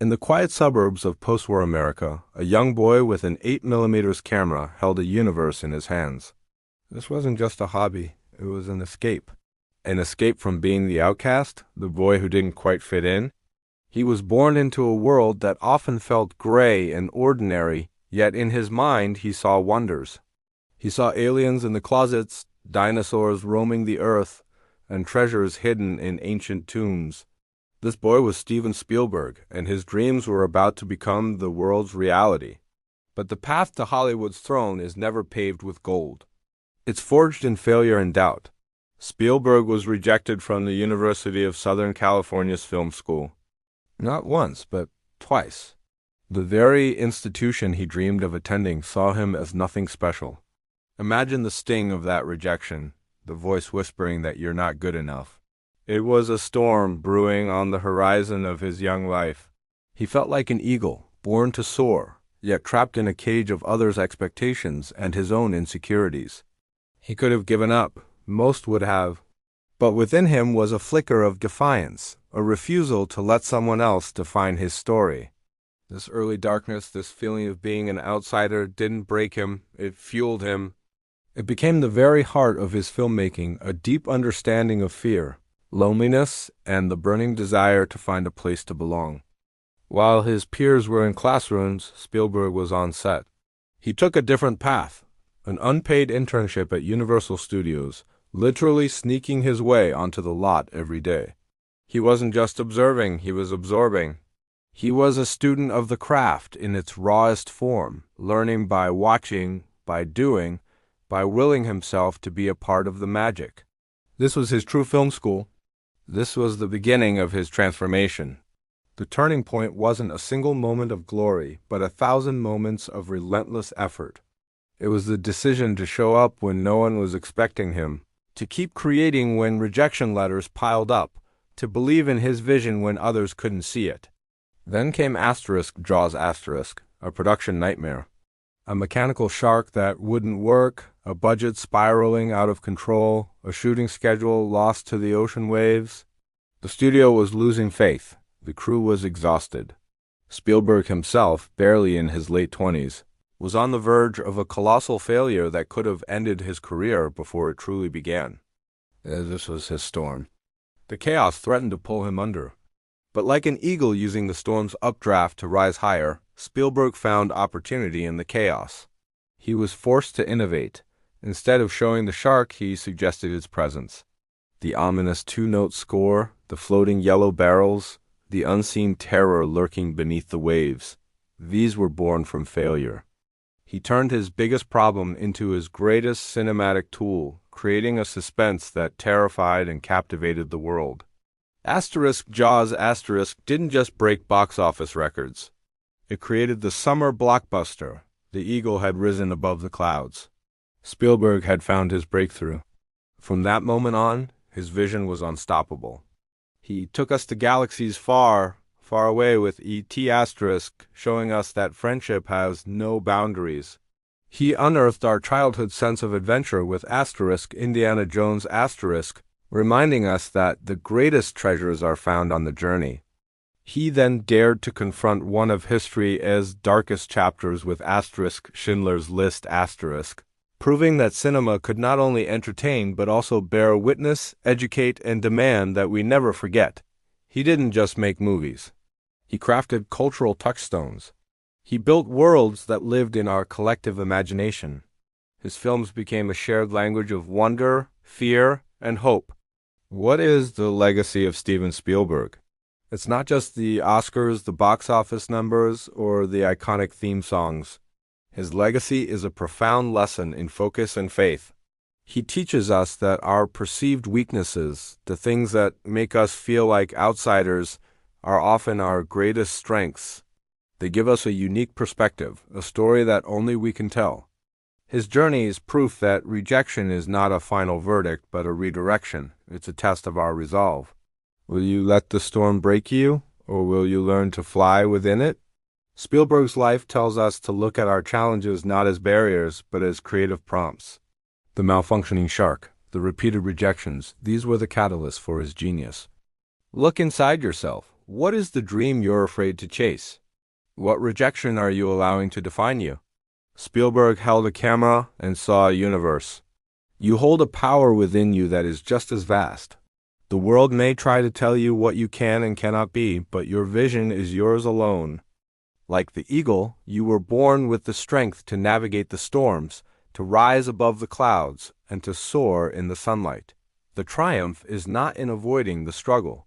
In the quiet suburbs of post-war America, a young boy with an 8mm camera held a universe in his hands. This wasn't just a hobby, it was an escape. An escape from being the outcast, the boy who didn't quite fit in. He was born into a world that often felt gray and ordinary, yet in his mind he saw wonders. He saw aliens in the closets, dinosaurs roaming the earth, and treasures hidden in ancient tombs. This boy was Steven Spielberg, and his dreams were about to become the world's reality. But the path to Hollywood's throne is never paved with gold. It's forged in failure and doubt. Spielberg was rejected from the University of Southern California's film school. Not once, but twice. The very institution he dreamed of attending saw him as nothing special. Imagine the sting of that rejection, the voice whispering that you're not good enough. It was a storm brewing on the horizon of his young life. He felt like an eagle, born to soar, yet trapped in a cage of others' expectations and his own insecurities. He could have given up. Most would have. But within him was a flicker of defiance, a refusal to let someone else define his story. This early darkness, this feeling of being an outsider, didn't break him, it fueled him. It became the very heart of his filmmaking, a deep understanding of fear, loneliness, and the burning desire to find a place to belong. While his peers were in classrooms, Spielberg was on set. He took a different path, an unpaid internship at Universal Studios, literally sneaking his way onto the lot every day. He wasn't just observing, he was absorbing. He was a student of the craft in its rawest form, learning by watching, by doing, by willing himself to be a part of the magic. This was his true film school. This was the beginning of his transformation. The turning point wasn't a single moment of glory, but 1,000 moments of relentless effort. It was the decision to show up when no one was expecting him, to keep creating when rejection letters piled up, to believe in his vision when others couldn't see it. Then came Jaws Asterisk, a production nightmare. A mechanical shark that wouldn't work, a budget spiraling out of control, a shooting schedule lost to the ocean waves. The studio was losing faith. The crew was exhausted. Spielberg himself, barely in his late 20s, was on the verge of a colossal failure that could have ended his career before it truly began. This was his storm. The chaos threatened to pull him under. But like an eagle using the storm's updraft to rise higher, Spielberg found opportunity in the chaos. He was forced to innovate. Instead of showing the shark, he suggested its presence. The ominous two-note score, the floating yellow barrels, the unseen terror lurking beneath the waves. These were born from failure. He turned his biggest problem into his greatest cinematic tool, creating a suspense that terrified and captivated the world. Jaws Asterisk didn't just break box office records. It created the summer blockbuster. The eagle had risen above the clouds. Spielberg had found his breakthrough. From that moment on, his vision was unstoppable. He took us to galaxies far, far away with E.T. Asterisk, showing us that friendship has no boundaries. He unearthed our childhood sense of adventure with Asterisk, Indiana Jones Asterisk, reminding us that the greatest treasures are found on the journey. He then dared to confront one of history's darkest chapters with Asterisk, Schindler's List Asterisk, proving that cinema could not only entertain but also bear witness, educate, and demand that we never forget. He didn't just make movies. He crafted cultural touchstones. He built worlds that lived in our collective imagination. His films became a shared language of wonder, fear, and hope. What is the legacy of Steven Spielberg? It's not just the Oscars, the box office numbers, or the iconic theme songs. His legacy is a profound lesson in focus and faith. He teaches us that our perceived weaknesses, the things that make us feel like outsiders, are often our greatest strengths. They give us a unique perspective, a story that only we can tell. His journey is proof that rejection is not a final verdict, but a redirection. It's a test of our resolve. Will you let the storm break you, or will you learn to fly within it? Spielberg's life tells us to look at our challenges not as barriers, but as creative prompts. The malfunctioning shark, the repeated rejections, these were the catalysts for his genius. Look inside yourself. What is the dream you're afraid to chase? What rejection are you allowing to define you? Spielberg held a camera and saw a universe. You hold a power within you that is just as vast. The world may try to tell you what you can and cannot be, but your vision is yours alone. Like the eagle, you were born with the strength to navigate the storms, to rise above the clouds, and to soar in the sunlight. The triumph is not in avoiding the struggle.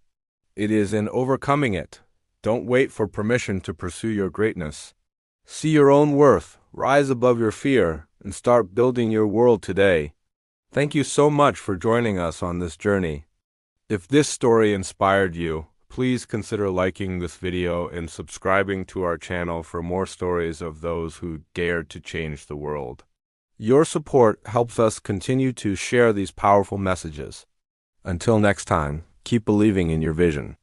It is in overcoming it. Don't wait for permission to pursue your greatness. See your own worth, rise above your fear, and start building your world today. Thank you so much for joining us on this journey. If this story inspired you, please consider liking this video and subscribing to our channel for more stories of those who dared to change the world. Your support helps us continue to share these powerful messages. Until next time, keep believing in your vision.